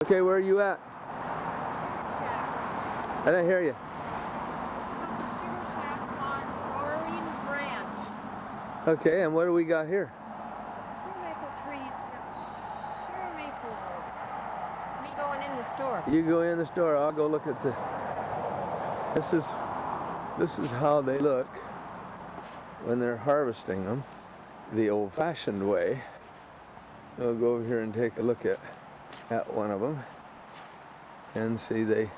Okay, where are you at? I didn't hear you. It's called the Sugar Shack on Roaring Branch. Okay, and what do we got here? Sugar maple trees with sugar maple. Me going in the store. You go in the store, I'll go look at the... This is how they look when they're harvesting them, the old-fashioned way. We'll go over here and take a look at one of them and see they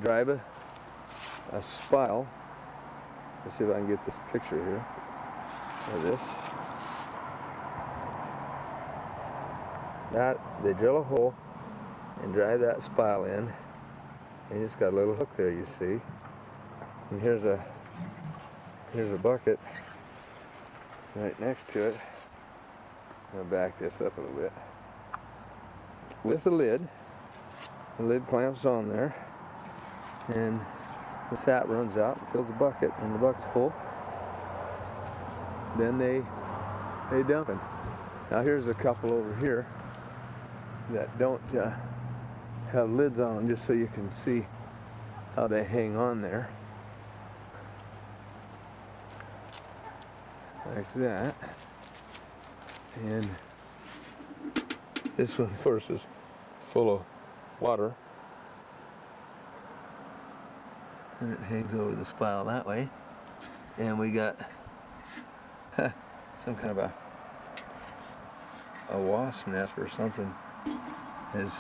drive a spile. Let's see if I can get this picture here of this. That they drill a hole and drive that spile in, and it's got a little hook there, you see. And here's a bucket right next to it. I'll back this up a little bit. With the lid clamps on there, and the sap runs out and fills the bucket, and the bucket's full. Then they dump it. Now here's a couple over here that don't have lids on them, just so you can see how they hang on there. Like that. And this one, of course, is full of water. And it hangs over the spile that way. And we got some kind of a wasp nest or something. As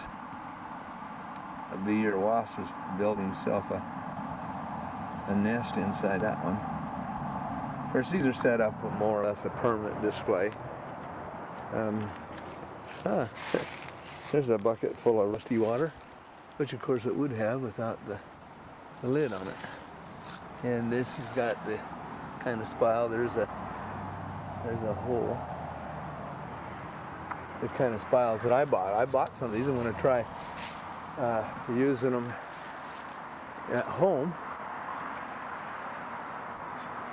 a bee or wasp is building himself a nest inside that one. Of course, these are set up with more or less a permanent display. There's a bucket full of rusty water, which of course it would have without the lid on it. And this has got the kind of spile. There's a hole. The kind of spiles that I bought. I bought some of these. I'm going to try using them at home.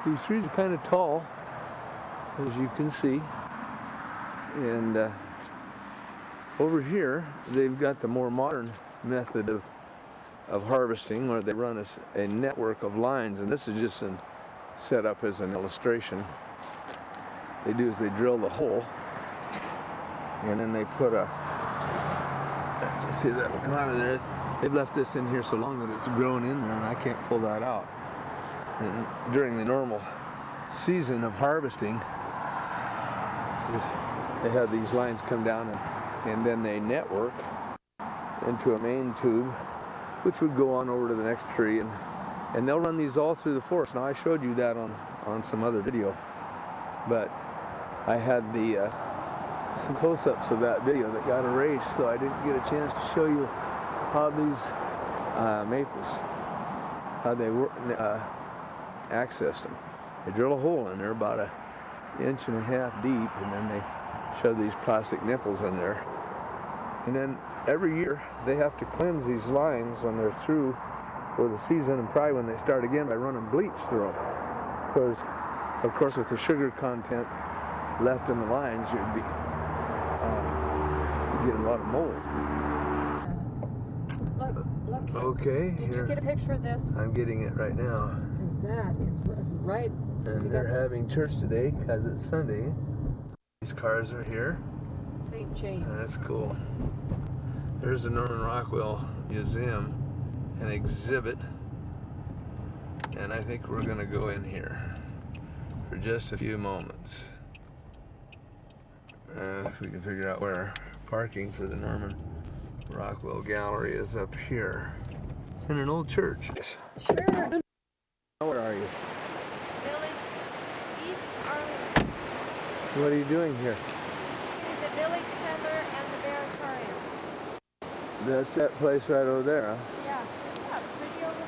These trees are kind of tall, as you can see. And over here, they've got the more modern method of harvesting, where they run a network of lines, and this is just set up as an illustration. They do is they drill the hole, and then they put see that will come out of there. They've left this in here so long that it's grown in there, and I can't pull that out. And during the normal season of harvesting, they have these lines come down, and then they network into a main tube, which would go on over to the next tree, and they'll run these all through the forest. Now, I showed you that on some other video, but I had some close-ups of that video that got erased, so I didn't get a chance to show you how these maples, how they accessed them. They drill a hole in there about 1.5 inches deep, and then they shove these plastic nipples in there. And then every year they have to cleanse these lines when they're through for the season, and probably when they start again by running bleach through them. Because, of course, with the sugar content left in the lines, you'd be getting a lot of mold. Look. Okay. Did you get a picture of this? I'm getting it right now. Because that is right. And they're having church today because it's Sunday. These cars are here. St. James. That's cool. There's the Norman Rockwell Museum, an exhibit. And I think we're going to go in here for just a few moments. If we can figure out where parking for the Norman Rockwell Gallery is up here. It's in an old church. Sure. Where are you? Village East Arlington. What are you doing here? See the Village Peddler and the Bearitarium. That's that place right over there, huh? Yeah. Yeah, pretty over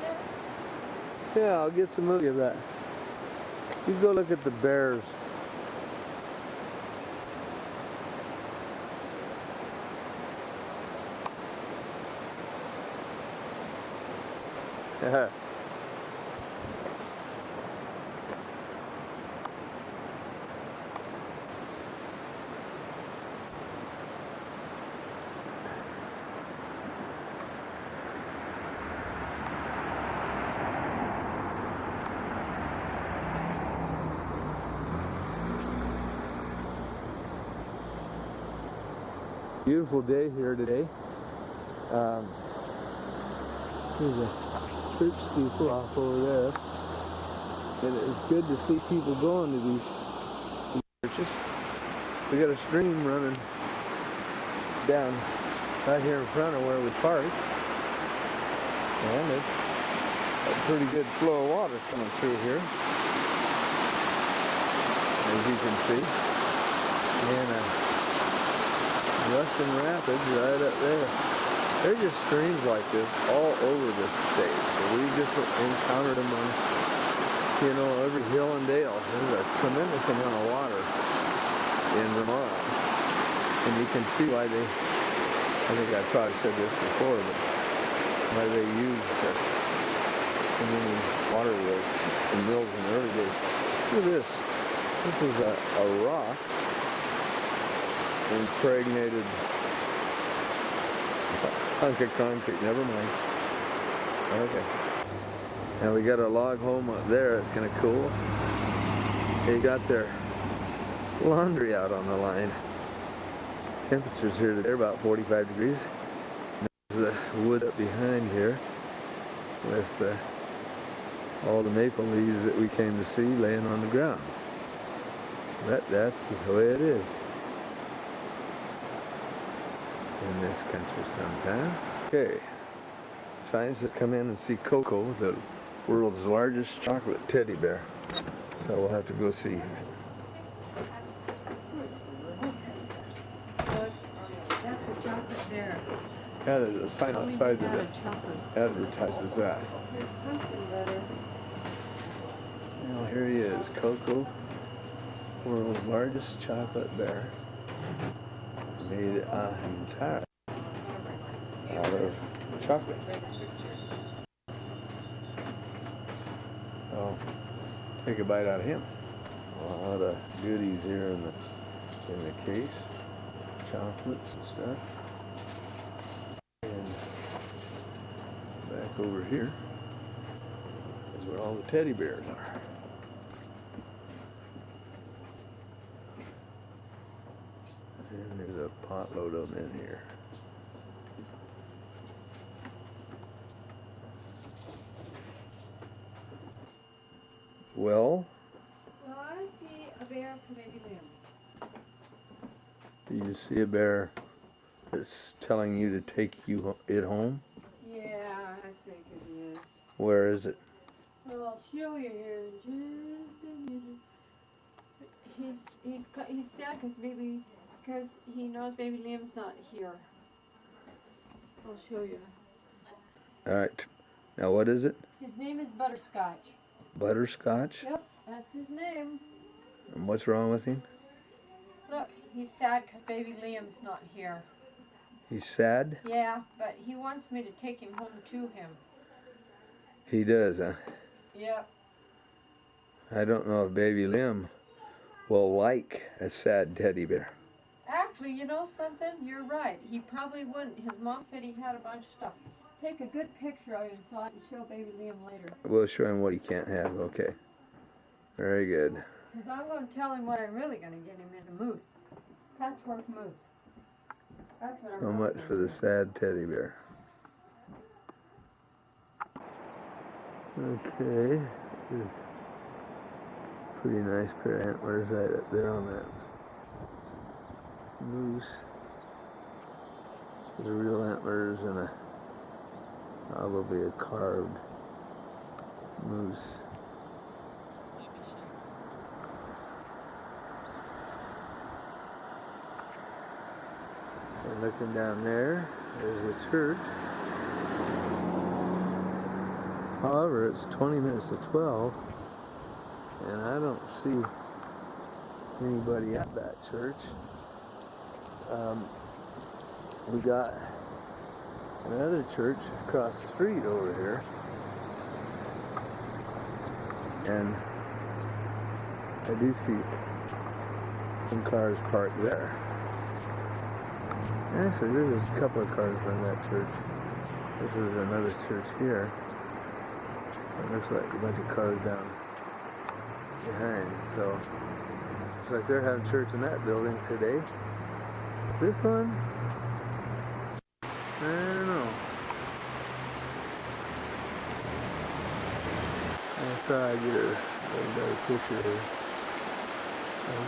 there. Yeah, I'll get some movie of that. You go look at the bears. Beautiful day here today. There's a church steeple off over there. And it's good to see people going to these churches. We got a stream running down right here in front of where we parked. And it's a pretty good flow of water coming through here, as you can see. And Ruston Rapids right up there. There are just streams like this all over the state. So we just encountered them on, you know, every hill and dale. There's a tremendous amount of water in Vermont. And you can see why they, I think I probably said this before, but why they use so many water wheels and mills in the early days. Look at this. This is a rock impregnated hunk of concrete. Never mind. Okay. Now we got a log home up there. It's kind of cool. They got their laundry out on the line. Temperatures here today are about 45 degrees. There's the wood up behind here with all the maple leaves that we came to see laying on the ground. That's the way it is in this country sometimes. Okay, scientists have come in and see Coco, the world's largest chocolate teddy bear. So we'll have to go see. That's a chocolate bear. Yeah, there's a sign outside that advertises that. There's pumpkin butter. Well, here he is, Coco, world's largest chocolate bear, made entirely out of chocolate. So, take a bite out of him. A lot of goodies here in the case, chocolates and stuff. And back over here is where all the teddy bears are. And there's a potload of them in here. Well, I see a bear for baby Liam. do you see a bear that's telling you to take it home? Yeah, I think it is. Where is it? Well, I'll show you here in just a minute. He's sad because he knows baby Liam's not here. I'll show you. All right. Now what is it? His name is Butterscotch. Butterscotch? Yep, that's his name. And what's wrong with him? Look, he's sad because baby Liam's not here. He's sad? Yeah, but he wants me to take him home to him. He does, huh? Yep. I don't know if baby Liam will like a sad teddy bear. Actually, you know something? You're right. He probably wouldn't. His mom said he had a bunch of stuff. Take a good picture of him so I can show baby Liam later. We'll show him what he can't have. Okay. Very good. Because I'm going to tell him what I'm really going to get him is a moose. Patchwork moose. That's what I'm So much for the sad teddy bear. Okay. There's a pretty nice pair of antlers right up there on that moose. There's real antlers and probably a carved moose. And looking down there, there's a church. However, it's 20 minutes to 12, and I don't see anybody at that church. We got another church across the street over here, and I do see some cars parked there. Actually, there's a couple of cars from that church. This is another church here. It looks like a bunch of cars down behind. So, looks like they're having church in that building today. This one, I don't know. I thought I'd get a better picture of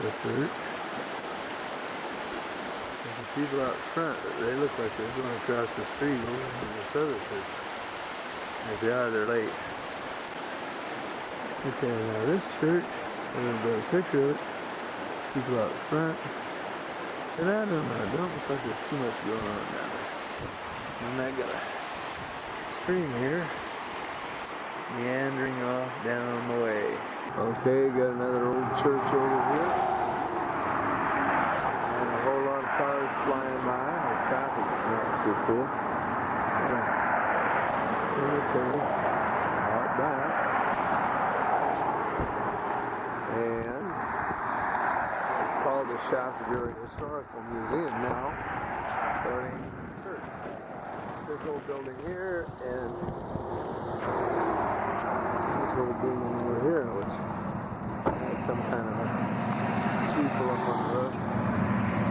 the church. The people out front, they look like they're going across the street over to this other church. If they are, they're late. Okay, now this church, I'm going to get a picture of it. People out front. And I don't know, it don't look like there's too much going on down there. And I got a stream here, meandering off down the way. Okay, got another old church over here. And a whole lot of cars flying by. The traffic is not so cool. Okay, out back. And it's called the Shasta Historical Museum now, starting the church. This old building here and this old building over here, which has some kind of a steeple up on the roof.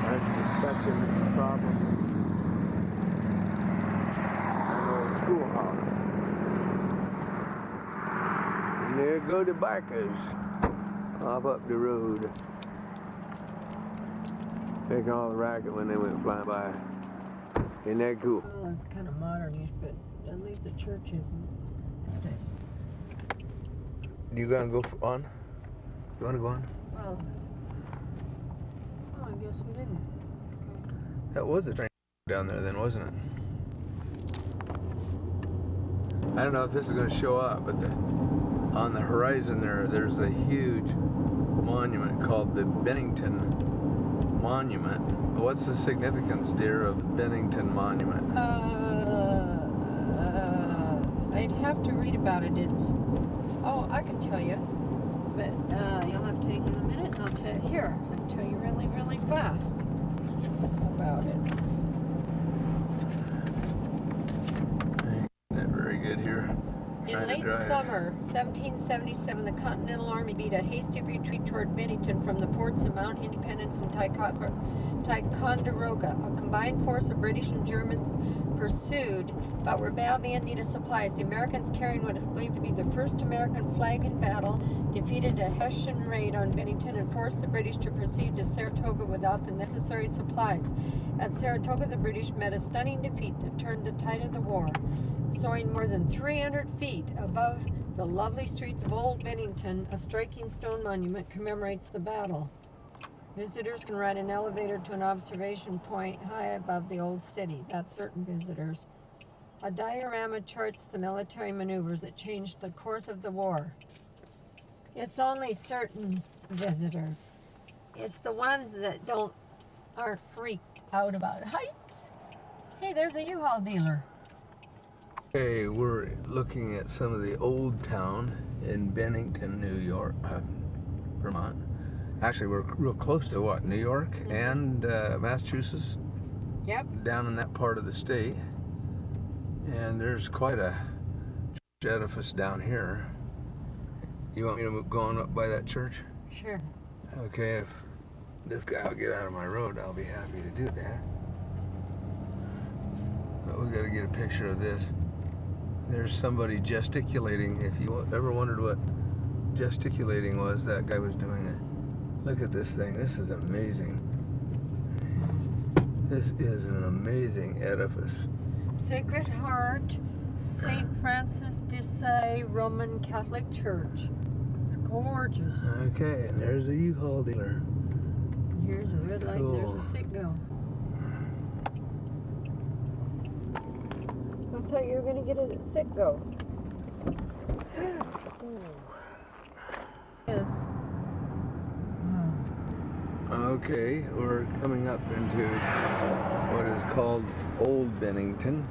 I'm suspecting it's probably an old schoolhouse. And there go the bikers off up the road. Making all the racket when they went flying by. Isn't that cool? Well, it's kind of modernish, but at least the church isn't. You gonna go on? You wanna go on? Well, I guess we didn't. Okay. That was a train down there then, wasn't it? I don't know if this is gonna show up, but on the horizon there's a huge monument called the Bennington Monument. What's the significance, dear, of Bennington Monument? I'd have to read about it. Oh, I can tell you, but you'll have to take in a minute. And I'll tell you here. I'll tell you really, really fast about it. Not very good here. In late summer 1777, the Continental Army beat a hasty retreat toward Bennington from the forts of Mount Independence and Ticonderoga. A combined force of British and Germans pursued, but were badly in need of supplies. The Americans, carrying what is believed to be the first American flag in battle, defeated a Hessian raid on Bennington and forced the British to proceed to Saratoga without the necessary supplies. At Saratoga, the British met a stunning defeat that turned the tide of the war. Soaring more than 300 feet above the lovely streets of Old Bennington, a striking stone monument commemorates the battle. Visitors can ride an elevator to an observation point high above the old city. That's certain visitors. A diorama charts the military maneuvers that changed the course of the war. It's only certain visitors. It's the ones that aren't freaked out about heights. Hey, there's a U-Haul dealer. Okay, we're looking at some of the old town in Bennington, New York, Vermont. Actually, we're real close to what, New York and Massachusetts? Yep. Down in that part of the state. And there's quite a church edifice down here. You want me to go on up by that church? Sure. Okay, if this guy will get out of my road, I'll be happy to do that. But we got to get a picture of this. There's somebody gesticulating. If you ever wondered what gesticulating was, that guy was doing it. Look at this thing. This is amazing. This is an amazing edifice. Sacred Heart, St. Francis de Sales Roman Catholic Church. It's gorgeous. Okay, and there's a U-Haul dealer. Here's a red light, Cool. there's a Citgo. I thought you were going to get it at Citgo. Yes. Okay, we're coming up into what is called Old Bennington.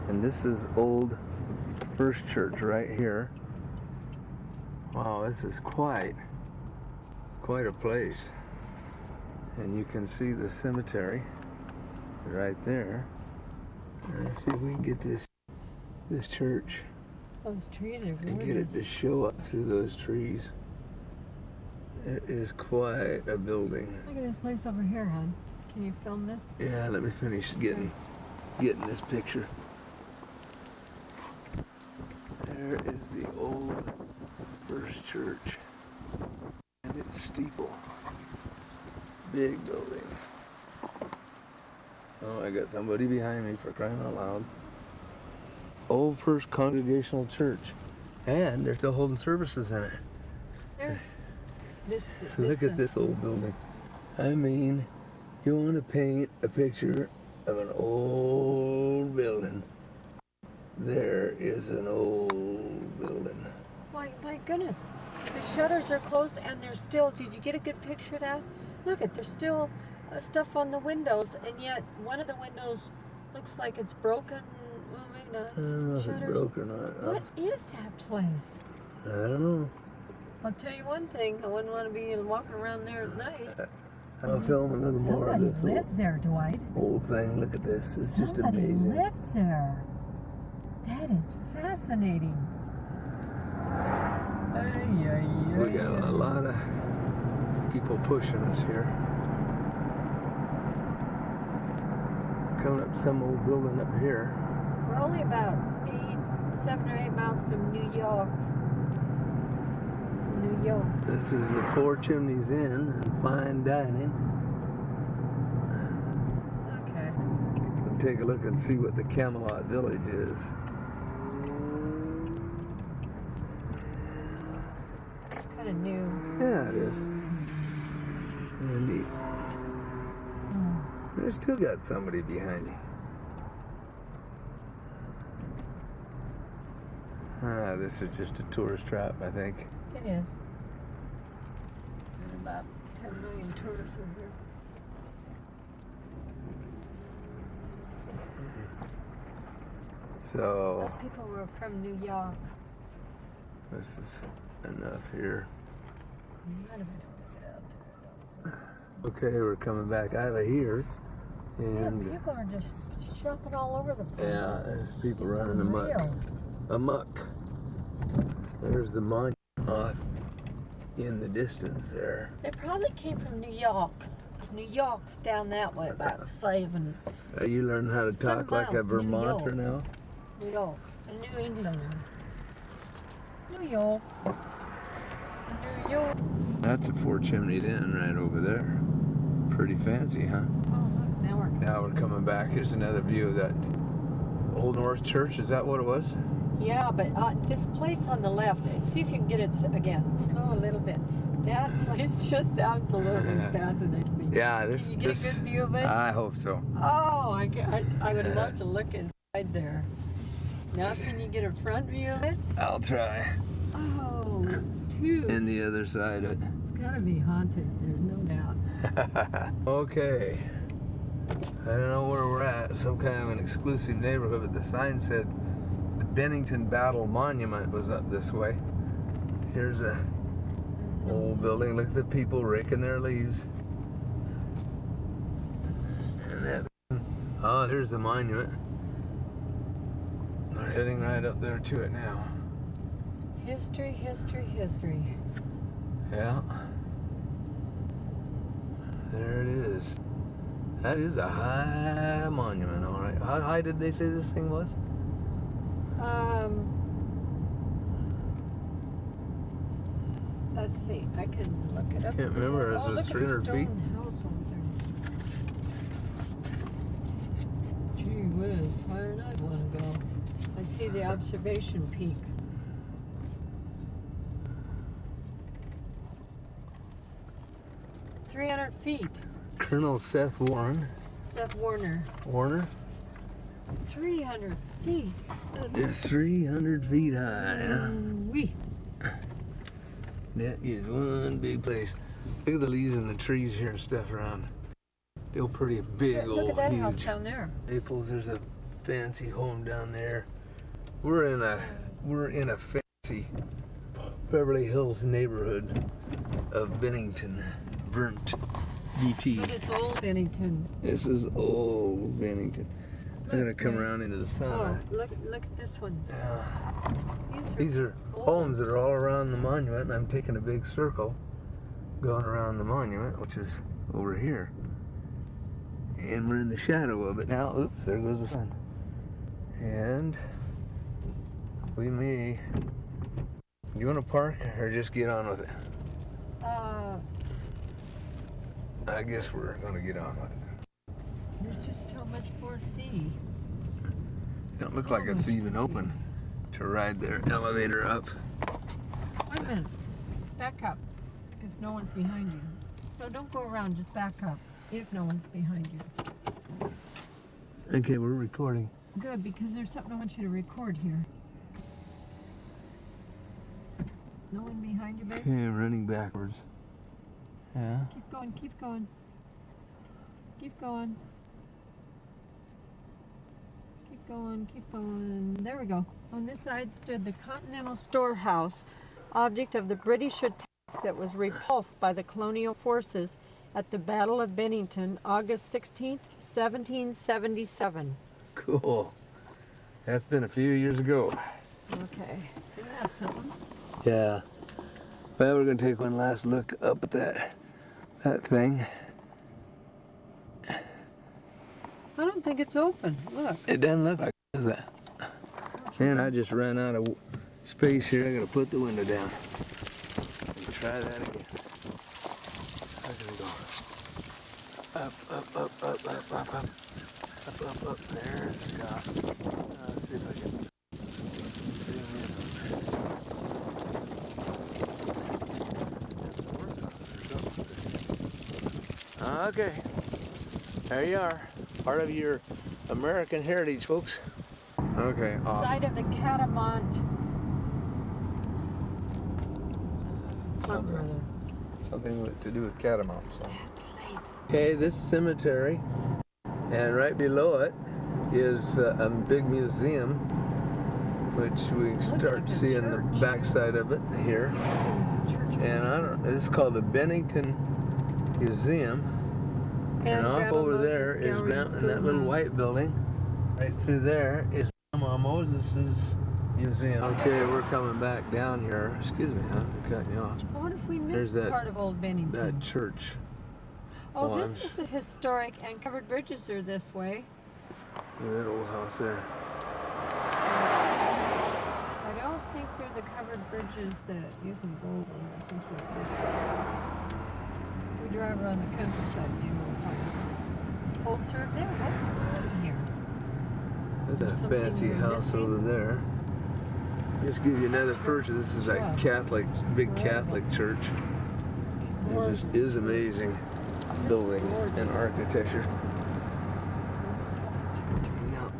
And this is Old First Church right here. Wow, this is quite a place. And you can see the cemetery right there. Let's see if we can get this church Those trees are and get it gorgeous. to show up through those trees. It is quite a building. Look at this place over here, hon. Can you film this? Yeah, let me finish getting get in this picture. There is the old First Church and its steeple. Big building. Oh, I got somebody behind me, for crying out loud. Old First Congregational Church. And they're still holding services in it. There's this. Look at this old building. I mean, you want to paint a picture of an old building. There is an old building. My goodness. The shutters are closed and there's still, did you get a good picture of that? Look at, there's still stuff on the windows, and yet one of the windows looks like it's broken. Well, maybe not. I don't know if it's broke or not. What is that place? I don't know. I'll tell you one thing, I wouldn't want to be walking around there at night. I'll film a little more of Somebody this lives there, Dwight. old thing. Look at this. It's just Somebody amazing. lives there. That is fascinating. We got a lot of people pushing us here. Coming up some old building up here. We're only about 7 or 8 miles from New York. New York. This is the Four Chimneys Inn and Fine Dining. Okay. We'll take a look and see what the Camelot Village is. Kind of new. Yeah, it is. Really neat. I still got somebody behind you. Ah, this is just a tourist trap, I think. It is. Got about 10 million tourists over here. So, Most people were from New York. this is enough here. Might have been. Okay, we're coming back out of here. Yeah, And people are just shopping all over the place. yeah, there's people It's running amok. unreal. Amok. There's the monument off in the distance there. They probably came from New York. New York's down that way, about 7. Are you learning how to Some talk like a miles, New Vermonter York. now? New York. A New Englander. New York. New York. That's a Four Chimneys Inn right over there. Pretty fancy, huh? Oh, look, now we're. Now we're coming back. Here's another view of that Old North Church. Is that what it was? Yeah, but this place on the left, and see if you can get it again. Slow a little bit. That place just absolutely fascinates me. Yeah, Can you get a good view of it? I hope so. Oh, I would love to look inside there. Now can you get a front view of it? I'll try. Oh, it's too. And the other side of it. It's gotta be haunted, there's no doubt. Okay. I don't know where we're at. Some kind of an exclusive neighborhood, but the sign said the Bennington Battle Monument was up this way. Here's a old building. Look at the people raking their leaves. And that. Oh, here's the monument. We're heading right up there to it now. History, history, history. Yeah. There it is. That is a high monument, all right. How high did they say this thing was? Let's see, I can look it up. Can't remember. Is Oh, it look at the 300 feet? stone house over there. Gee whiz, higher than I'd want to go. I see the observation peak. "300 feet. Colonel Seth Warren. Seth Warner. Warner? 300 feet. It's 300 feet high. Huh? Wee. That is one big place. Look at the leaves and the trees here and stuff around. Still pretty big, Look old, at that house huge down there. maples. There's a fancy home down there. We're in a fancy Beverly Hills neighborhood of Bennington, Vermont, VT. But it's old Bennington. This is old Bennington. I'm gonna come Look, around into the sun. Oh, look at this one. Yeah. These These are old. homes that are all around the monument, and I'm taking a big circle going around the monument, which is over here. And we're in the shadow of it now. Oops, there goes the sun. And we may. Do you want to park or just get on with it? I guess we're going to get on with it. There's just so much more to see. Don't look like it's even open to ride their elevator up. Wait a minute. Back up. If no one's behind you. No, don't go around. Just back up. If no one's behind you. Okay, we're recording. Good, because there's something I want you to record here. No one behind you, babe? Okay, running backwards. Yeah. Keep going, keep going. Keep going. Keep going, keep going. There we go. On this side stood the Continental Storehouse, object of the British attack that was repulsed by the colonial forces at the Battle of Bennington, August 16th, 1777. Cool. That's been a few years ago. Okay. See, that's something. Yeah. Well, we're going to take one last look up at that thing. I don't think it's open. Look. It doesn't look like it, does it? Man, I just ran out of space here. I got to put the window down. And try that again. How can we go? Up, up, up, up, up, up, up. Up, up, up. There's the top. Let's see if I can zoom in. Okay. There you are. Part of your American heritage, folks. Okay. Site of the Catamount. Something to do with catamounts. So. Place. Okay, this cemetery, and right below it is a big museum, which we start like a seeing the church. backside of it here. Church. And I don't. It's called the Bennington Museum. And off over there is down in that little white building. Right through there is Grandma Moses's museum. Okay, we're coming back down here. Excuse me, I'm cutting you off. I wonder if we There's missed that- part of Old Bennington. That church. Oh, this is a historic, and covered bridges are this way. That old house there. I don't think they're the covered bridges that you can go over. I think they're this way. If we drive around the countryside, maybe we'll find some. Full serve there. What's going on here? That's there that something fancy we're house missing? over there. Just give you another purchase. This is like Catholic, big Catholic church. It just is amazing building and architecture. Yeah.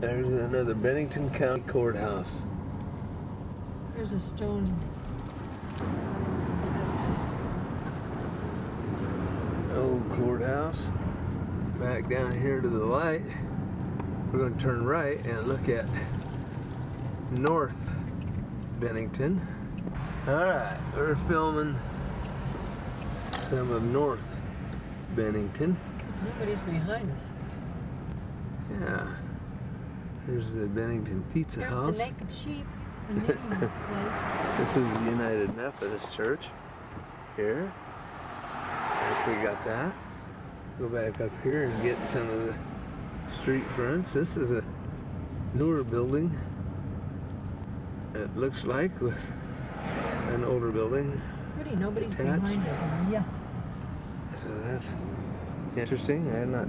There's another Bennington County Courthouse. There's a stone. Old courthouse. Back down here to the light. We're going to turn right and look at North Bennington. Alright, we're filming some of North Bennington. Nobody's behind us. Yeah. Here's the Bennington Pizza There's House. the naked sheep. The knitting place. This is the United Methodist Church. Here. We got that. Go back up here and get some of the street fronts. This is a newer building. It looks like with an older building. Goody, nobody's Attached. behind us. Yeah. So that's interesting. I'm not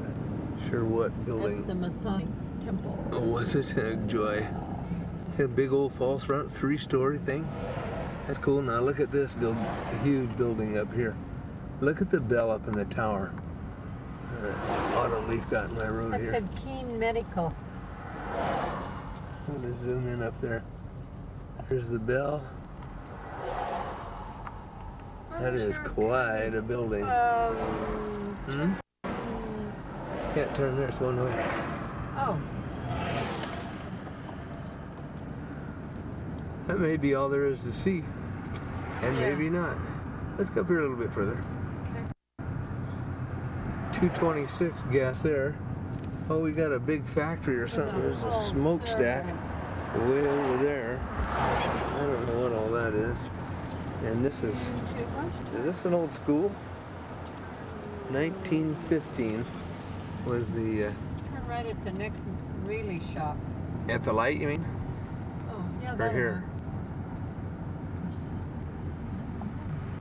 sure what That's building. the Masonic Temple. Oh, was it? Joy. A big old false front, 3-story thing. That's cool. Now look at this huge building up here. Look at the bell up in the tower. Auto leaf got in my road That here. said Keene Medical. I'm gonna zoom in up there. There's the bell. That is quite a building. Hmm? Can't turn there, it's one way. Oh, That may be all there is to see. And Yeah. maybe not. Let's go up here a little bit further. okay. 226 gas there. Oh, we got a big factory or something. There's a smokestack way over there. I don't know what all that is. And this is this an old school? 1915. was the Turn right at the next Really shop. at the light, you mean? Oh, yeah, Or that here?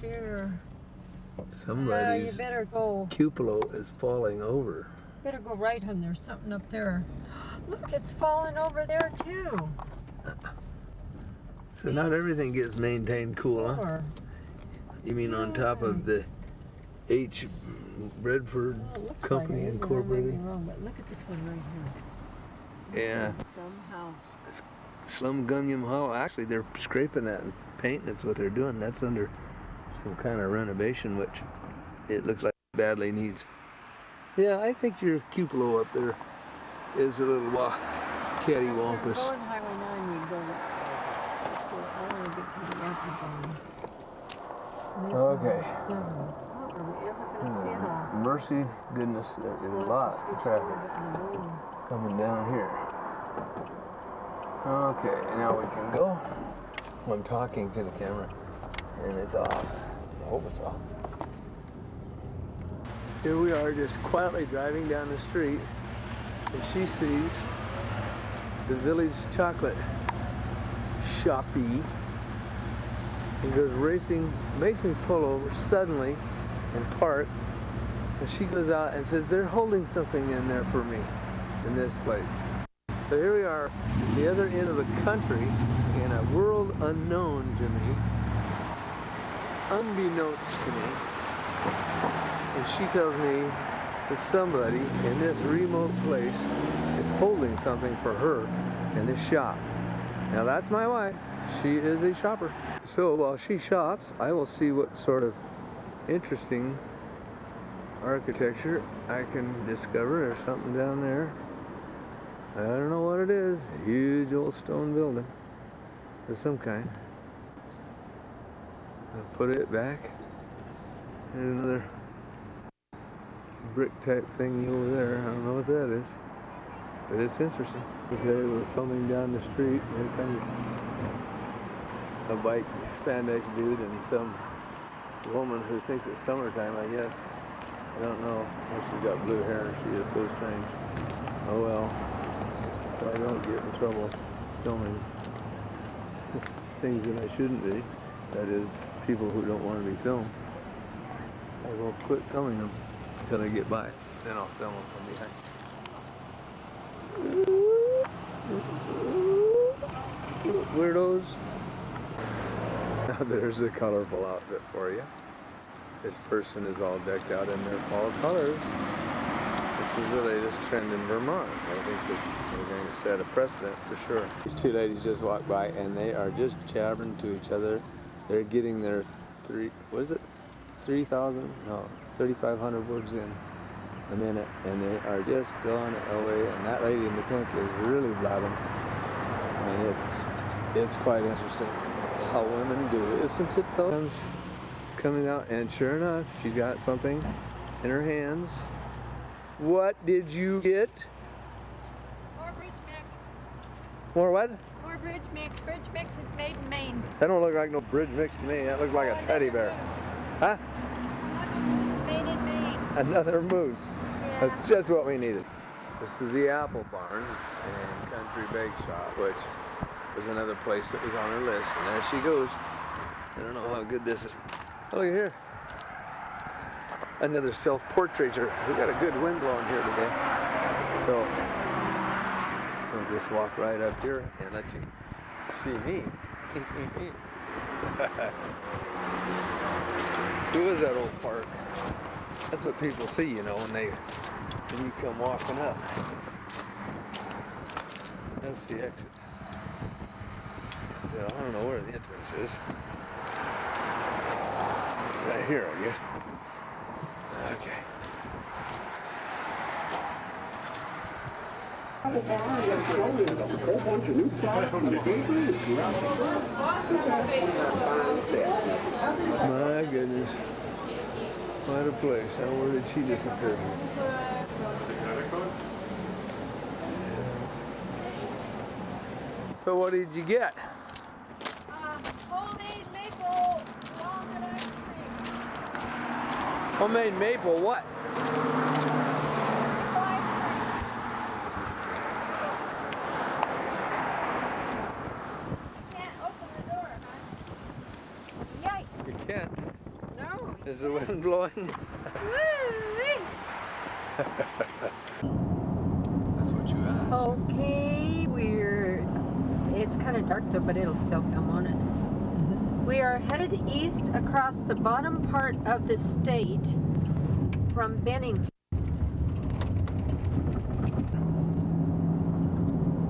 Here. Yeah, you Somebody's better go. cupola is falling over. Better go right, hun. There's something up there. Look, it's falling over there too. So not everything gets maintained cool, huh? Or, You mean on top of the H. Bradford oh, it looks Company like it is, but I might Incorporated? be wrong, but look at this one right here. Yeah. Some house. Slumgunium Hollow. Actually, they're scraping that and painting. That's what they're doing. That's under some kind of renovation, which it looks like it badly needs. Yeah, I think your cupola up there is a little cattywampus. Going Highway 9, we'd go that way. Let's go. I want to get to the apple farm. Okay. Are we ever going to see it all? Mercy, goodness, there's lots of traffic coming down here. Okay, now we can go. I'm talking to the camera, and it's off. I hope it's off. Here we are, just quietly driving down the street, and she sees the Village Chocolate Shoppy. He goes racing, makes me pull over suddenly and park, and she goes out and says, they're holding something in there for me in this place. So here we are, the other end of the country, in a world unknown to me, unbeknownst to me, and she tells me that somebody in this remote place is holding something for her in this shop. Now that's my wife. She is a shopper. So while she shops, I will see what sort of interesting architecture I can discover. There's something down there. I don't know what it is. A huge old stone building of some kind. I'll put it back. There's another brick type thingy over there. I don't know what that is, but it's interesting. Okay, we're filming down the street. Here comes a bike spandex dude and some woman who thinks it's summertime, I guess. I don't know. Well, she's got blue hair and she is so strange. Oh well. So I don't get in trouble filming things that I shouldn't be. That is, people who don't want to be filmed. I will quit filming them until I get by. Then I'll film them from behind. Weirdos. Now there's a colorful outfit for you. This person is all decked out in their fall colors. This is the latest trend in Vermont. I think that we're going to set a precedent for sure. These two ladies just walked by and they are just jabbering to each other. They're getting their 3,500 words in a minute, and they are just going away. And that lady in the pink is really blabbing, and it's quite interesting how women do, isn't it? Though coming out, and sure enough, she got something in her hands. What did you get? More bridge mix. More what? More bridge mix. Bridge mix is made in Maine. That don't look like no bridge mix to me. That looks like a teddy bear. Huh? Made in Maine. Another moose. Yeah. That's just what we needed. This is the Apple Barn and Country Bake Shop, which was another place that was on her list. And there she goes. I don't know how good this is. Oh, look at here. Another self-portraiture. We got a good wind blowing here today. So we'll just walk right up here and let you see me. Who is that old fart? That's what people see, you know, when you come walking up. That's the exit. Yeah, I don't know where the entrance is. Right here, I guess. Okay. My goodness. What a place. Now where did she disappear? So what did you get? Homemade maple walnut ice cream. Homemade maple what? Ice can't. No. Is the wind blowing? Woo-wee. That's what you asked. Okay, it's kind of dark though, but it'll still film on it. We are headed east across the bottom part of the state from Bennington.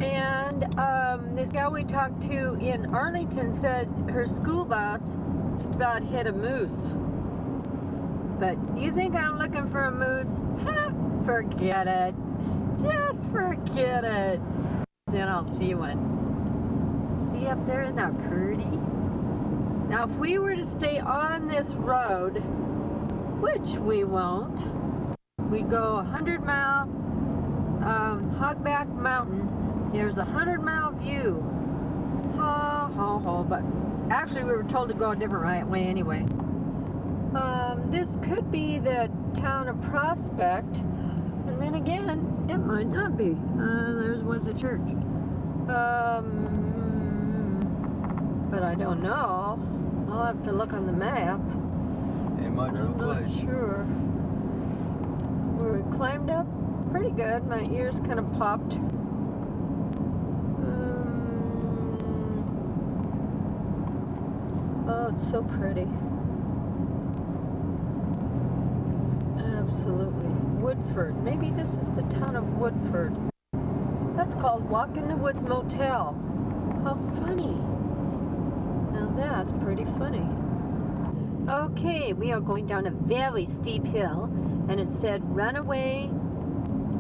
And this gal we talked to in Arlington said her school bus just about hit a moose. But you think I'm looking for a moose? Ha! Forget it. Just forget it. Then I'll see one. See up there, isn't that pretty? Now, if we were to stay on this road, which we won't, we'd go 100-mile Hogback Mountain. There's a 100-mile view. Ha, ha, ha. But actually, we were told to go a different way anyway. This could be the town of Prospect. And then again, it might not be. There was a church. But I don't know. I'll have to look on the map. Ain't much of a I'm not place. sure. We climbed up pretty good. My ears kind of popped. Oh, it's so pretty. Absolutely. Woodford. Maybe this is the town of Woodford. That's called Walk in the Woods Motel. How funny. Now that's pretty funny. Okay, we are going down a very steep hill, and it said runaway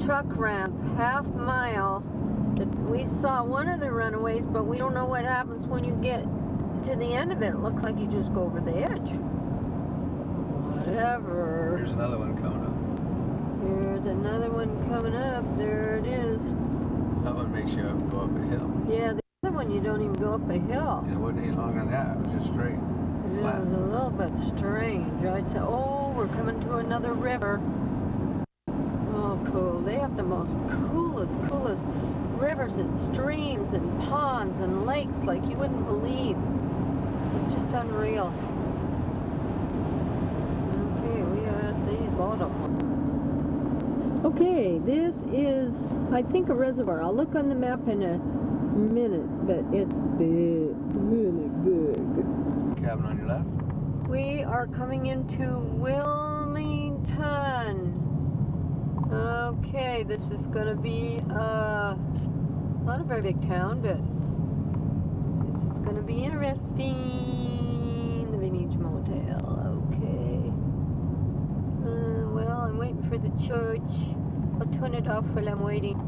truck ramp, half mile. We saw one of the runaways, but we don't know what happens when you get to the end of it. It looks like you just go over the edge. Whatever. Here's another one coming up. Here's another one coming up. There it is. That one makes you have to go up a hill. Yeah, the other one you don't even go up a hill. And it wasn't any longer than that. It was just straight. It Flat. was a little bit strange. I'd say, oh, we're coming to another river. Oh, cool. They have the most coolest rivers and streams and ponds and lakes like you wouldn't believe. It's just unreal. Okay, we are at the bottom. Okay, this is, I think, a reservoir. I'll look on the map in a minute, but it's big, really big. Cabin on your left. We are coming into Wilmington. Okay, this is going to be not a very big town, but this is going to be interesting. The Vintage Motel. Okay. Well, I'm waiting for the church. I'll turn it off while I'm waiting.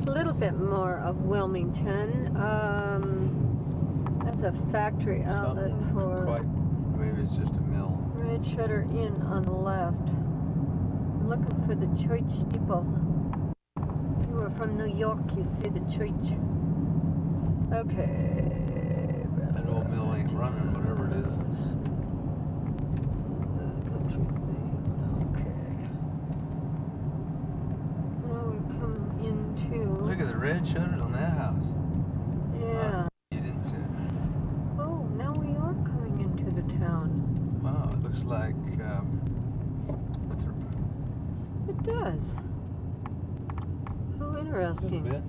A little bit more of Wilmington. That's a factory outlet Something for quite. Maybe it's just a mill. Red Shutter Inn on the left. I'm looking for the church steeple. If you were from New York, you'd see the church. Okay. That old mill ain't running, whatever it is. The country thing. Okay. Well, we're coming into. Look at the red shutters on that house. Yeah. You didn't see it. Oh, now we are coming into the town. Wow, it looks like It does. How a little interesting. bit.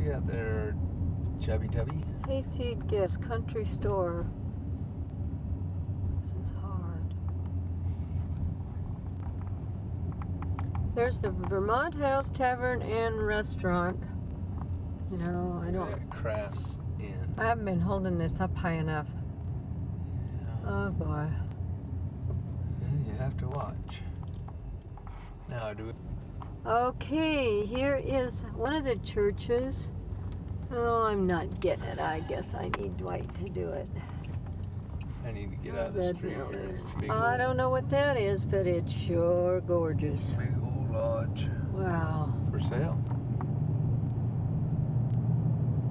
You got there, Chubby Tubby. Hayseed Gifts Country Store. This is hard. There's the Vermont House Tavern and Restaurant. You know, I don't. Crafts Inn. I haven't been holding this up high enough. Oh boy. You have to watch. Now do it. Okay, here is one of the churches. Oh, I'm not getting it. I guess I need Dwight to do it. I need to get out of the street here. It's a big I old- don't know what that is, but it's sure gorgeous. Big old lodge. Wow. For sale.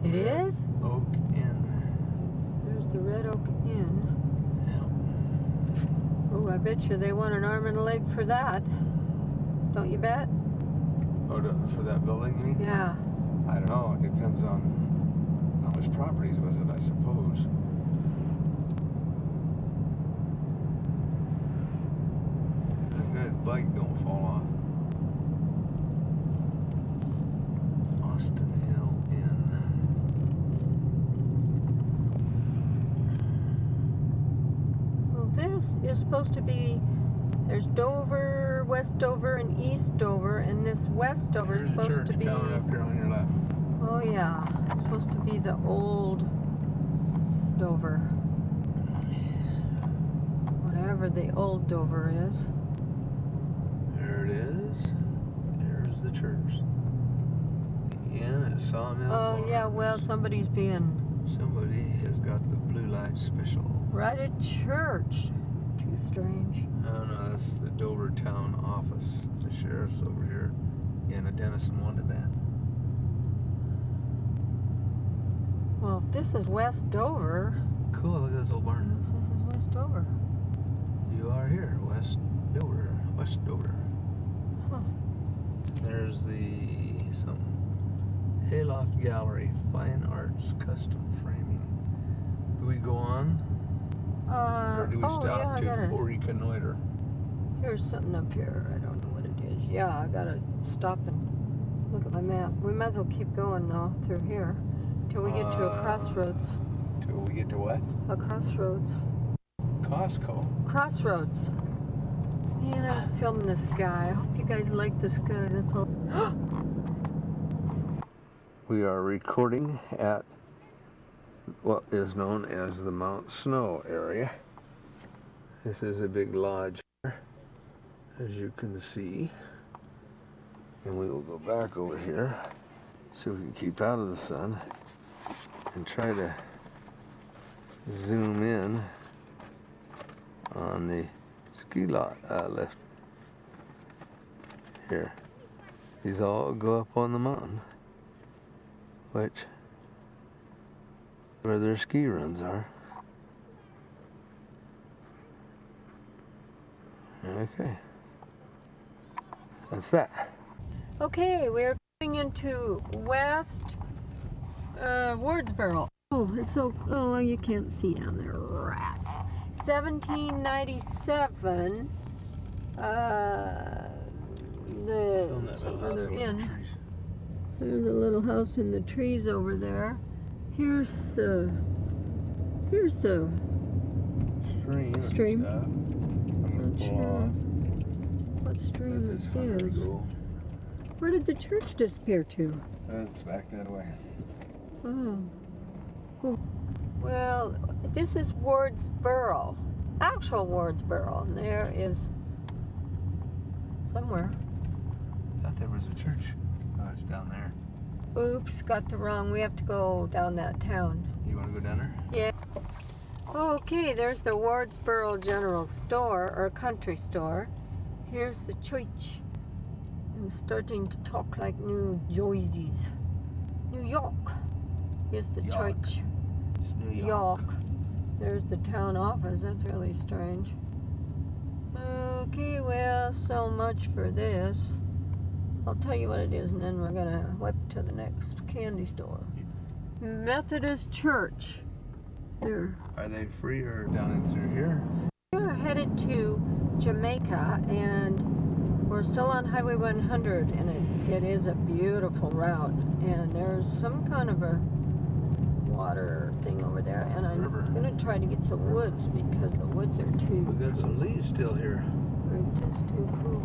It is? Oak Inn. There's the Red Oak Inn. Yeah. Oh, I bet you they want an arm and a leg for that. Don't you bet? Oh, for that building, you mean? Yeah. I don't know. It depends on how much properties was it. I I suppose. That guy's bike don't fall off. Austin Hill Inn. Well, this is supposed to be, there's Dover, West Dover, and East Dover, and this West Dover is There's a supposed church to be, coming up here on your left. oh yeah, it's supposed to be the old Dover. Whatever the old Dover is. There it is. There's the church. The inn at Sawmill Oh yeah, Farms. well, somebody's being Somebody has got the blue light special. right at church. Too strange. Oh no, that's the Dover Town Office. The sheriff's over here in a Denison Wonderland. Well, if this is West Dover, Cool, look at this old barn. this is West Dover. You are here, West Dover. West Dover. Huh. There's some Hayloft Gallery, Fine Arts Custom Framing. Do we go on? Or do we oh stop yeah, I to gotta, reconnoiter? here's something up here. I don't know what it is. Yeah, I gotta stop and look at my map. We might as well keep going though through here till we get to a crossroads. Till we get to what? A crossroads. Costco. Crossroads. Man, I'm filming this guy. I hope you guys like this guy. That's all. We are recording at what is known as the Mount Snow area. This is a big lodge here, as you can see. And we will go back over here so we can keep out of the sun and try to zoom in on the ski lift here. These all go up on the mountain, where their ski runs are. Okay, that's that. Okay, we're going into West Wardsboro. Oh, it's so, oh, you can't see down there, rats. 1797, the inn. There's a little house in the trees over there. Here's the stream. Not sure what stream it is. Where did the church disappear to? It's back that way. Oh. Well, this is Wardsboro. Actual Wardsboro. And there is somewhere. Thought there was a church. Oh, it's down there. Oops, got the wrong. We have to go down that town. You want to go down there? Yeah. Okay, there's the Wardsboro General Store, or country store. Here's the church. I'm starting to talk like New Jersey's. New York. Here's the York. church. It's New York. York. There's the town office. That's really strange. Okay, well, so much for this. I'll tell you what it is, and then we're gonna whip to the next candy store. Methodist Church. There. Are they free or down in through here? We're headed to Jamaica, and we're still on Highway 100, and it is a beautiful route. And there's some kind of a water thing over there, and I'm River. gonna try to get the woods because the woods are too. We got some leaves still here. They're just too cool.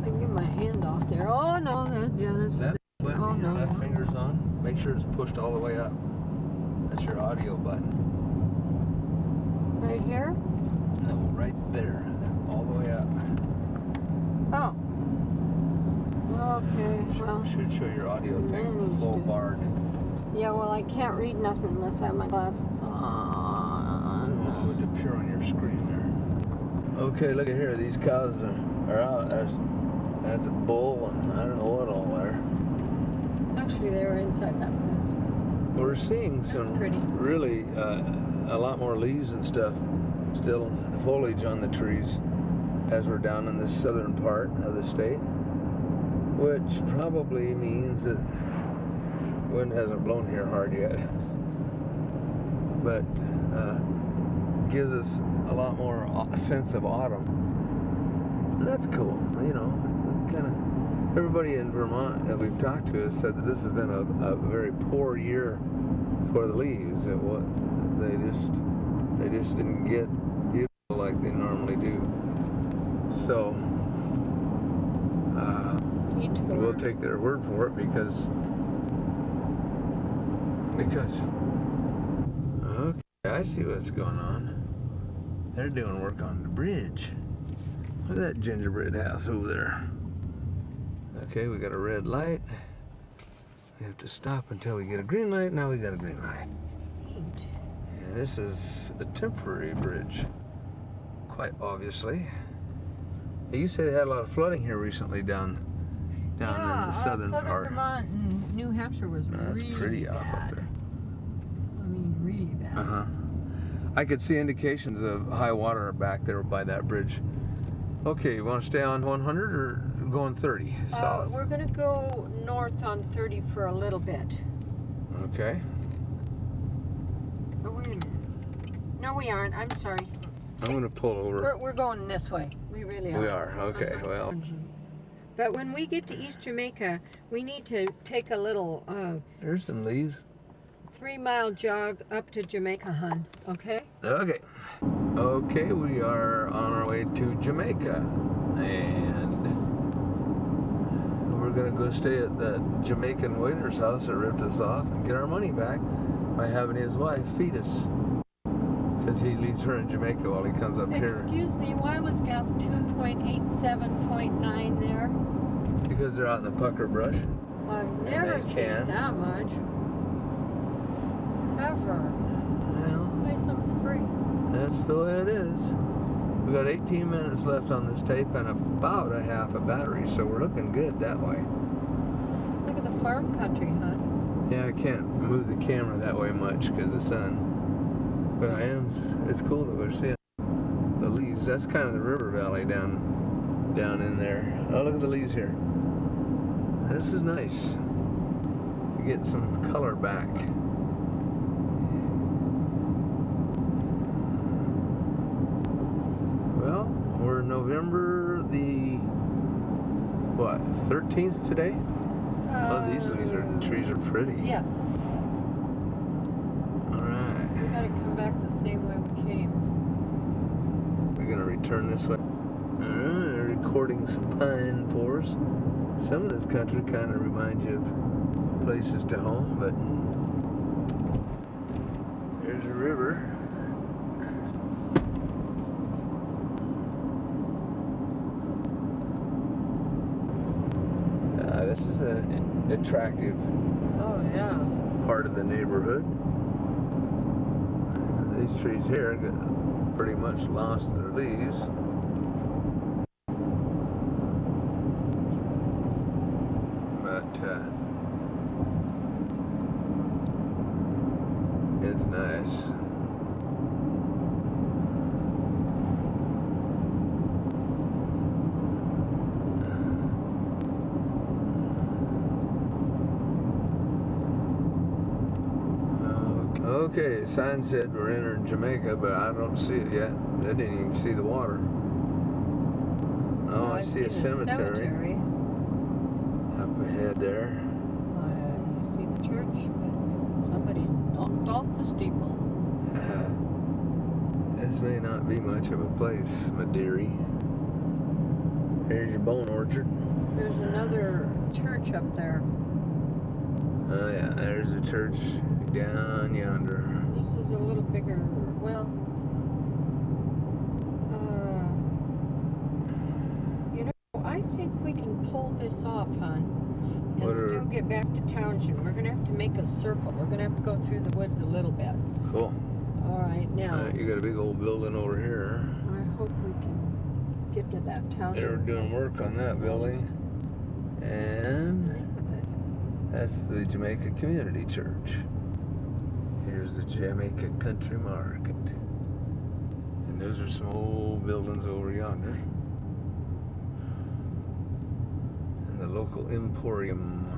I can get my hand off there. Oh no, that's Janice. That button Oh, your no. left finger's on, make sure it's pushed all the way up. That's your audio button. Right here? No, right there, all the way up. Oh. Okay, well. Should show your audio thing Managed full it. barred. Yeah, well, I can't read nothing unless I have my glasses It on. would appear on your screen there. Okay, look at here. These cows are out. That's a bull and I don't know what all there. Actually, they were inside that fence. We're seeing some pretty. really a lot more leaves and stuff, still foliage on the trees as we're down in the southern part of the state, which probably means that wind hasn't blown here hard yet. but gives us a lot more sense of autumn. And that's cool, you know. Kind of everybody in Vermont that we've talked to has said that this has been a very poor year for the leaves. It was, they just didn't get beautiful like they normally do. So we'll take their word for it because okay, I see what's going on. They're doing work on the bridge. Look at that gingerbread house over there. Okay, we got a red light. We have to stop until we get a green light. Now we got a green light. And this is a temporary bridge, quite obviously. You say they had a lot of flooding here recently down in the southern part. Vermont and New Hampshire was really pretty bad. off up there. I mean, really bad. I could see indications of high water back there by that bridge. Okay, you want to stay on 100 or going 30 south? We're going to go north on 30 for a little bit. Okay. Oh, wait a minute. No, we aren't. I'm sorry. I'm going to pull over. We're going this way. We really are. We are. Okay, well. But when we get to East Jamaica, we need to take a little There's some leaves. 3-mile jog up to Jamaica, hun. Okay? Okay. Okay, we are on our way to Jamaica. And we're going to go stay at the Jamaican waiter's house that ripped us off and get our money back by having his wife feed us. Because he leaves her in Jamaica while he comes up here. Excuse me, why was gas 2.87.9 there? Because they're out in the pucker brush. I've never they seen can. that much. Ever. Well, Why something's free? that's the way it is. We got 18 minutes left on this tape and about a half a battery, so we're looking good that way. Look at the farm country, huh? Yeah, I can't move the camera that way much because of the sun. But it's cool that we're seeing the leaves. That's kind of the river valley down in there. Oh, look at the leaves here. This is nice. You get some color back. Well, we're November the, 13th today? Oh, these trees are pretty. Yes. Alright. We gotta come back the same way we came. We're gonna return this way. They're recording some pine forests. Some of this country kind of reminds you of places to home, but there's a river. This is an attractive part of the neighborhood. These trees here pretty much lost their leaves. But it's nice. Okay, the sign said we're entering Jamaica, but I don't see it yet. I didn't even see the water. Oh, I see a cemetery up ahead there. You see the church, but somebody knocked off the steeple. This may not be much of a place, my dearie. Here's your bone orchard. There's another church up there. Oh yeah, there's a church down yonder. This is a little bigger, well, you know, I think we can pull this off, hon, and still get back to Townsend. We're going to have to make a circle. We're going to have to go through the woods a little bit. Cool. All right, now. You got a big old building over here. I hope we can get to that Townsend. They were doing work on that building. And that's the Jamaica Community Church. Here's the Jamaica Country Market. And those are some old buildings over yonder. And the local emporium.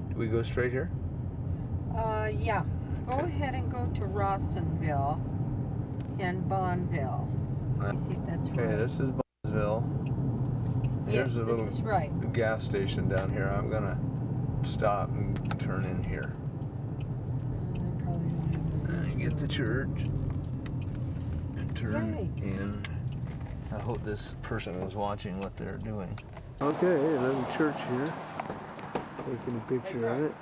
Do we go straight here? Yeah. go ahead and go to Rawsonville and Bonneville. Let me see if that's Okay, right. this is Bonneville. Yes, Here's a this little is right. gas station down here. I'm gonna stop and turn in here. They probably don't have And get the church and turn Yikes. in. I hope this person is watching what they're doing. Okay, a little church here. Taking a picture of it.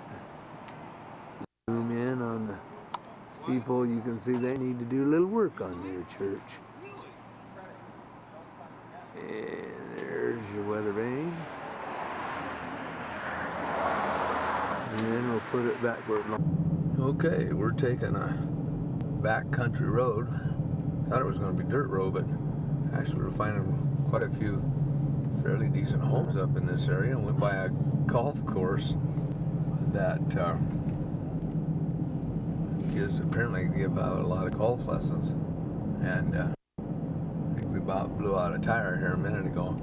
Zoom in on the steeple. You can see they need to do a little work on their church. And there's your weather vane. And then we'll put it back where it belongs. Okay, we're taking a back country road. Thought it was going to be dirt road, but actually we're finding quite a few fairly decent homes up in this area. And went by a golf course that apparently give out a lot of golf lessons. And I think we about blew out a tire here a minute ago.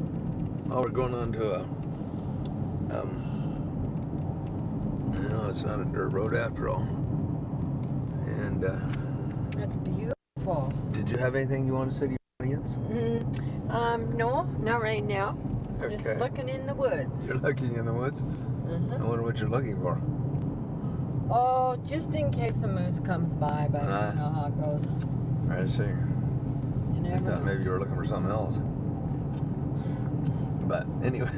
Oh, we're going on to a no, it's not a dirt road after all. And That's beautiful. did you have anything you want to say to your audience? No, not right now. Just Okay. looking in the woods. You're looking in the woods? I wonder what you're looking for. Oh, just in case a moose comes by, but I don't know how it goes. I see. You I never thought know. maybe you were looking for something else. But anyway,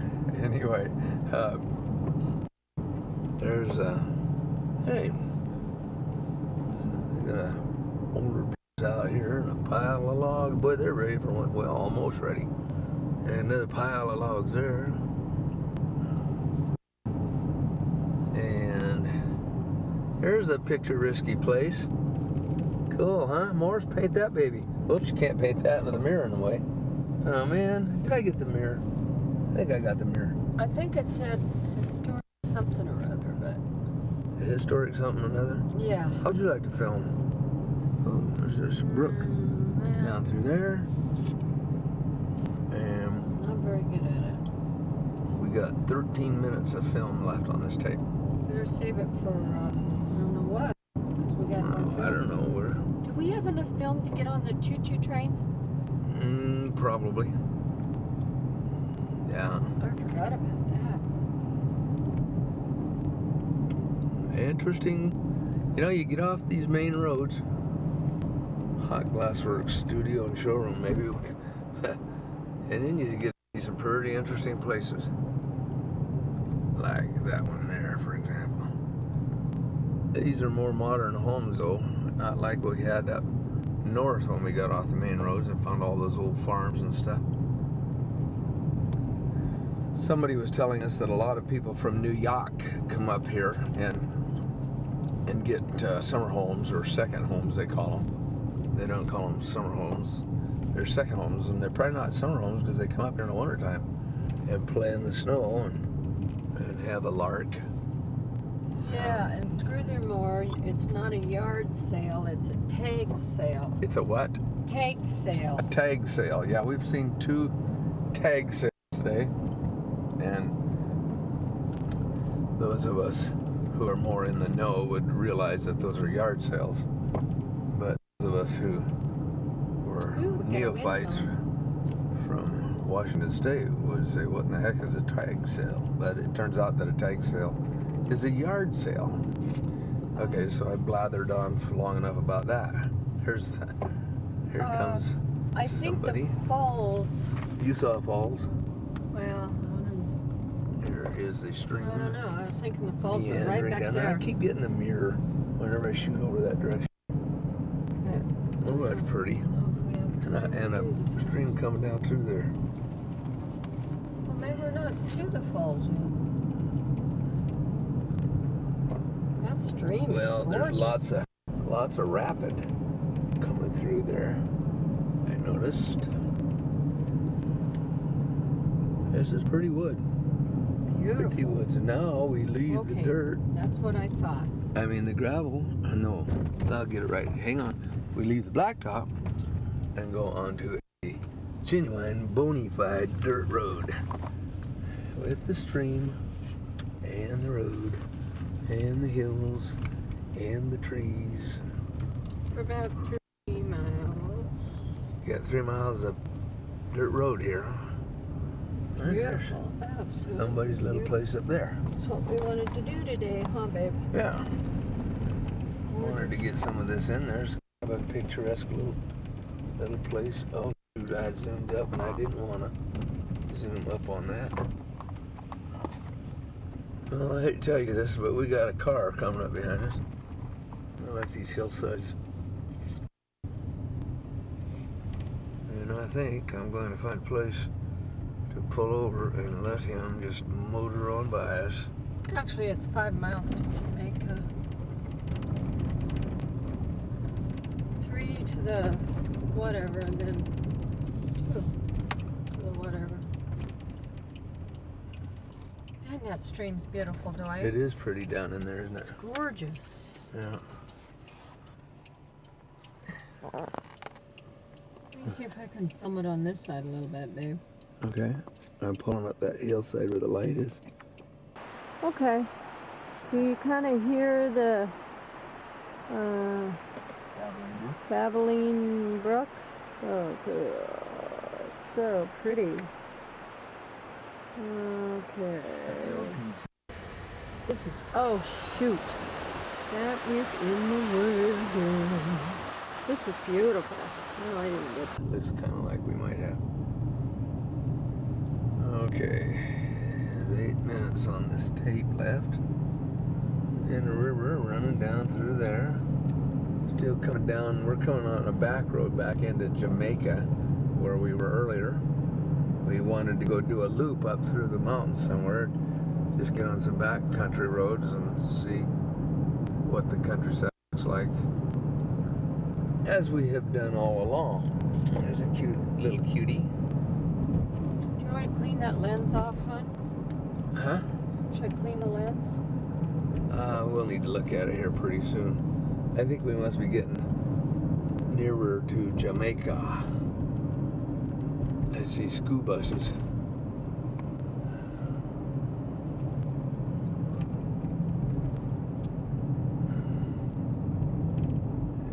there's hey, they got a older piece out here and a pile of logs. Boy, they're ready for one. Well, almost ready. And another pile of logs there. And there's a picturesque place. Cool, huh? Morris, paint that baby. Oops, you can't paint that with a mirror in the way. Oh man, did I get the mirror? I think I got the mirror. I think it said historic something or other, but Historic something or another. yeah. How'd you like to film? Oh, there's this brook Well, down through there. And not very good at it. we got 13 minutes of film left on this tape. Better save it for I don't know what, because we got no film. I don't know where. Do we have enough film to get on the choo-choo train? Probably. Yeah. I forgot about that. Interesting. You know, you get off these main roads, Hot Glassworks Studio and Showroom, maybe, and then you get to some pretty interesting places. Like that one there, for example. These are more modern homes, though, not like what we had up north when we got off the main roads and found all those old farms and stuff. Somebody was telling us that a lot of people from New York come up here and get summer homes, or second homes they call them. They don't call them summer homes. They're second homes, and they're probably not summer homes because they come up here in the wintertime and play in the snow and have a lark. Yeah, and furthermore, it's not a yard sale, it's a tag sale. It's a what? Tag sale. A tag sale. Yeah, we've seen 2 tag sales today. And those of us who are more in the know would realize that those are yard sales. But those of us who were Ooh, we got a neophytes wind from Washington State would say, what in the heck is a tag sale? But it turns out that a tag sale is a yard sale. Okay, so I blathered on for long enough about that. Here comes I think somebody. the falls, You saw falls. well, Here is the stream. I don't know. I was thinking the falls were Yeah, right right back down there. I keep getting the mirror whenever I shoot over that direction. But Oh, that's pretty. I don't know if we have And a stream coming down through there. Well, maybe we're not to the falls yet. That stream Well, is there's gorgeous. lots of rapid coming through there. I noticed. This is pretty wood. Pretty Beautiful. woods. And now we leave the Okay. dirt. That's what I thought. I mean the gravel. No, I'll get it right. Hang on. We leave the blacktop and go onto a genuine, bona fide dirt road with the stream and the road and the hills in the trees. For about 3 miles. You got 3 miles of dirt road here. There's Beautiful. Absolutely. somebody's little beautiful. place up there. That's what we wanted to do today, huh, babe? Yeah. Wanted to get some of this in there. It's kind of a picturesque little place. Oh, dude, I zoomed up and I didn't want to zoom up on that. Well, I hate to tell you this, but we got a car coming up behind us. I like these hillsides. And I think I'm going to find a place to pull over and let him just motor on by us. Actually, it's 5 miles to Jamaica. 3 to the whatever, and then 2 to the whatever. And that stream's beautiful, Dwight. It is pretty down in there, isn't it? It's gorgeous. Yeah. Let me see if I can film it on this side a little bit, babe. Okay. I'm pulling up that hillside where the light is. Okay. So you kind of hear the Babbling Brook. So good. It's so pretty. Okay. This is, oh shoot. That is in the woods. This is beautiful. No, I didn't get that. Looks kind of like we might have. Okay. There's 8 minutes on this tape left. And the river running down through there. Still coming down. We're coming on a back road back into Jamaica where we were earlier. We wanted to go do a loop up through the mountains somewhere. Just get on some back country roads and see what the countryside looks like. As we have done all along. There's a cute little cutie. Do you want to clean that lens off, hon? Huh? Should I clean the lens? We'll need to look at it here pretty soon. I think we must be getting nearer to Jamaica. I see school buses.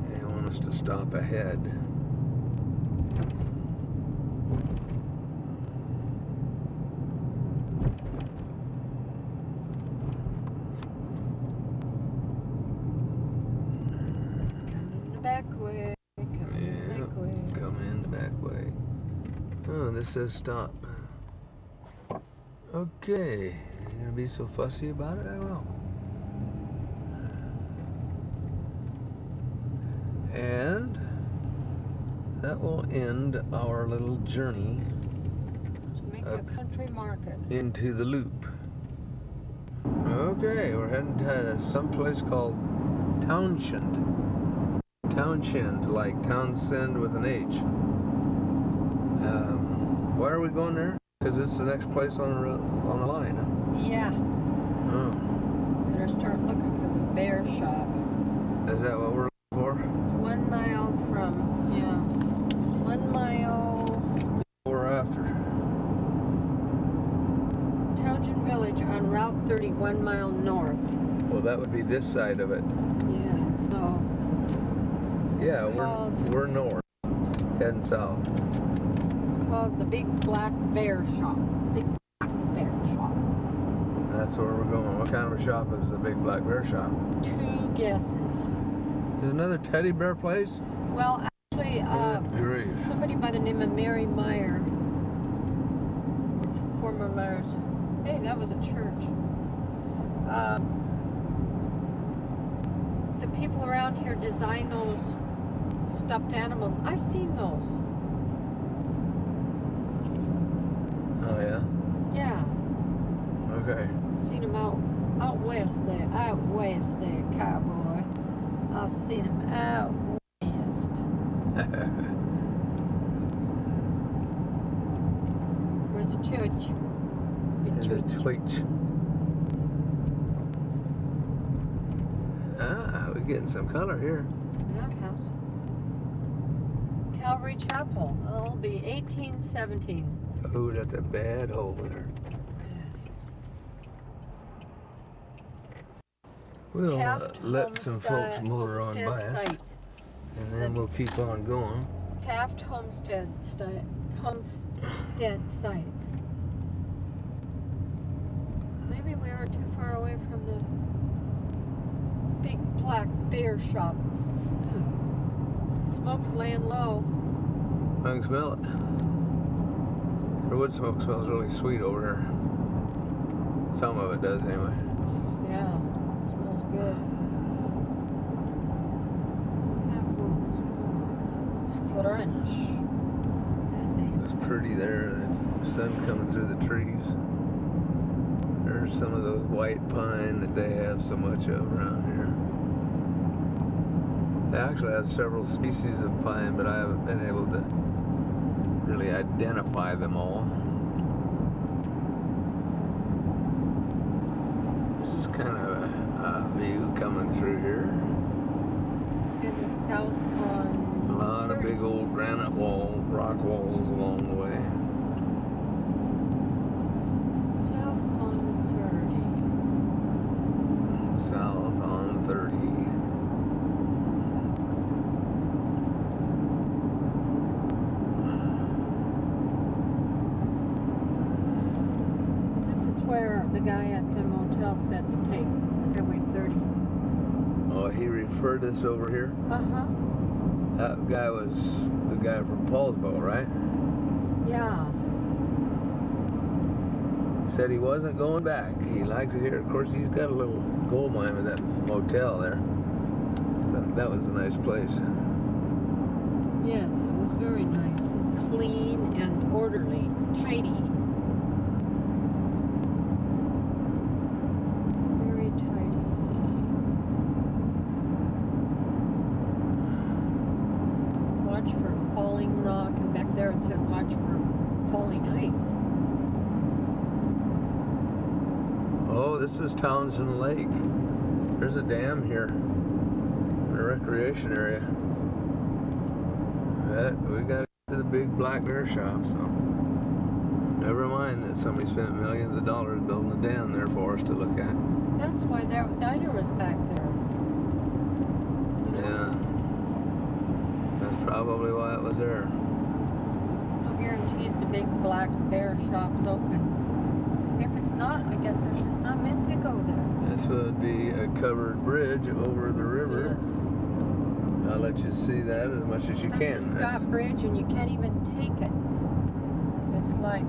They want us to stop ahead. Oh, this says stop. Okay, you're gonna be so fussy about it? I will. And that will end our little journey Jamaica Country Market. into the loop. Okay, we're heading to some place called Townshend. Townshend, like Townsend with an H. Why are we going there? Because it's the next place on the line. Yeah. Oh. Better start looking for the bear shop. Is that what we're looking for? It's 1 mile from, yeah. 1 mile. Or after? Townshend Village on Route 30, 1 mile north. Well, that would be this side of it. Yeah, so. Yeah, called- we're north, heading south. It's called the Big Black Bear Shop. Big Black Bear Shop. That's where we're going. What kind of a shop is the Big Black Bear Shop? 2 guesses. Is another teddy bear place? Well, actually, Good grief. somebody by the name of Mary Meyer, former Myers. Hey, that was a church. The people around here design those stuffed animals. I've seen those. Oh, yeah? Yeah, Okay. seen them out west there. Out west there, cowboy. I've seen them out west. Where's the church? There's a twitch. Ah, we're getting some color here. It's an outhouse. Calvary Chapel. Oh, it'll be 1817. Oh, that's a bad hole in there. We'll Taft let some folks motor on by us, site. and then we'll keep on going. Taft Homestead site. Maybe we aren't too far away from the big black bear shop. Smoke's laying low. I can smell it. The wood smoke smells really sweet over here. Some of it does anyway. Yeah, smells good. French. It's pretty there, the sun coming through the trees. There's some of the white pine that they have so much of around here. They actually have several species of pine, but I haven't been able to really identify them all. This is kind of a view coming through here. In the south on A lot of big old granite rock walls along the way. South on 30. South on 30. This is where the guy at the motel said to take Highway 30. Oh, he referred us over here? Uh-huh. That guy was the guy from Paulsbo, right? Yeah. Said he wasn't going back. He likes it here. Of course, he's got a little gold mine with that motel there. That was a nice place. Yes, it was very nice and clean and orderly, tidy. Very tidy. Watch for falling rock, and back there it said watch for falling ice. Oh, this is Townsend Lake. There's a dam here. A recreation area. We got to the big black bear shop, so never mind that somebody spent millions of dollars building a dam there for us to look at. That's why that diner was back there. Yeah, that's probably why it was there. No guarantees the big black bear shop's open. If it's not, I guess it's just not meant to go there. This would be a covered bridge over the river. Yes. I'll let you see that as much as you That's can. the Scott Bridge, and you can't even take it. It's like,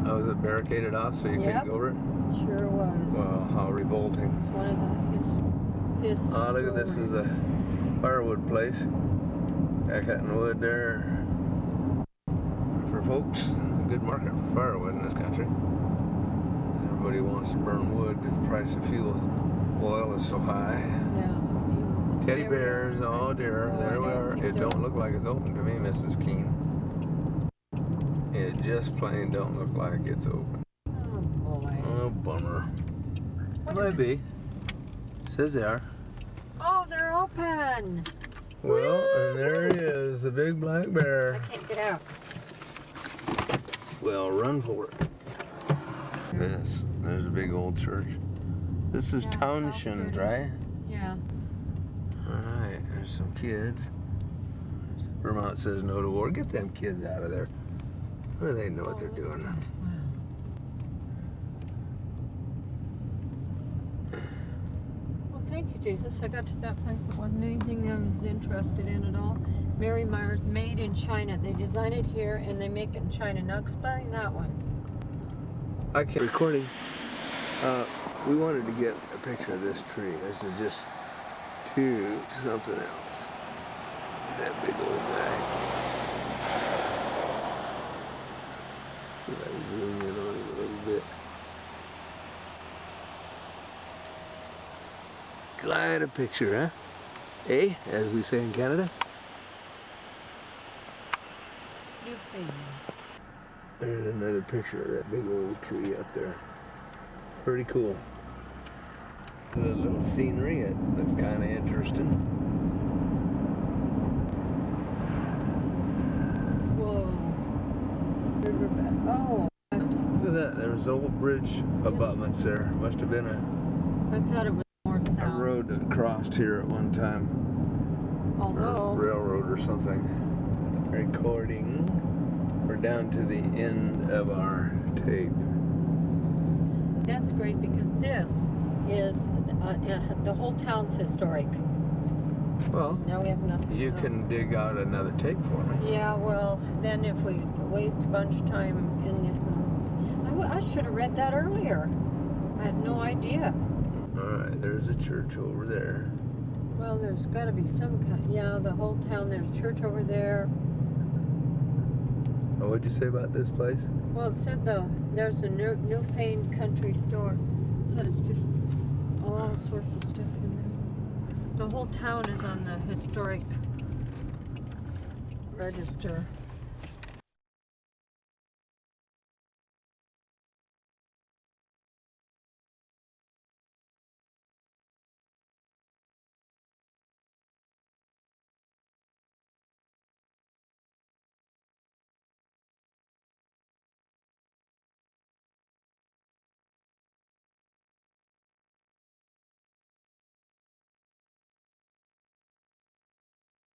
Oh, is it barricaded off so you Yep. couldn't go over it? sure was. Wow, how revolting. It's one of the his. Oh, look at this. Is a firewood place. Guy cutting wood there. For folks, a good market for firewood in this country. Everybody wants to burn wood because the price of fuel oil is so high. Yeah. Teddy There we are. bears, oh dear, Oh, there I we don't are. think It they're- don't look like it's open to me, Mrs. Keene. It just plain don't look like it's open. Oh boy. Oh, bummer. What Might is- be. Says they are. Oh, they're open. Well, and there he is, the big black I bear. can't get out. Well, run for it. This, there's a big old church. This is Yeah, Townsend, South right? Yeah. Alright, there's some kids. Vermont says no to war. Get them kids out of there. Well, they know what they're doing. Well, thank you, Jesus. I got to that place. It wasn't anything I was interested in at all. Mary Myers, made in China. They design it here and they make it in China. Now explain that one. I can't recording. We wanted to get a picture of this tree. This is just to something else. That big old guy. See if I can zoom in on him a little bit. Glide a picture, huh? Eh? As we say in Canada. New thing. There's another picture of that big old tree up there. Pretty cool. A little scenery. It looks kind of interesting. Whoa. Riverbed. Oh. Look at that. There's old bridge abutments there. Must have been a... I thought it was more north a south. road that crossed here at one time, or Although railroad or something. Recording. We're down to the end of our tape. that's great because this is the whole town's historic. Well, Now we have nothing. you can dig out another tape for me. Yeah, well, then if we waste a bunch of time in the, I should have read that earlier. I had no idea. Alright, there's a church over there. Well, there's got to be some kind. Yeah, the whole town. There's a church over there. Oh, what'd you say about this place? Well, it said there's a Newfane country store. It said it's just all sorts of stuff in there. The whole town is on the historic register.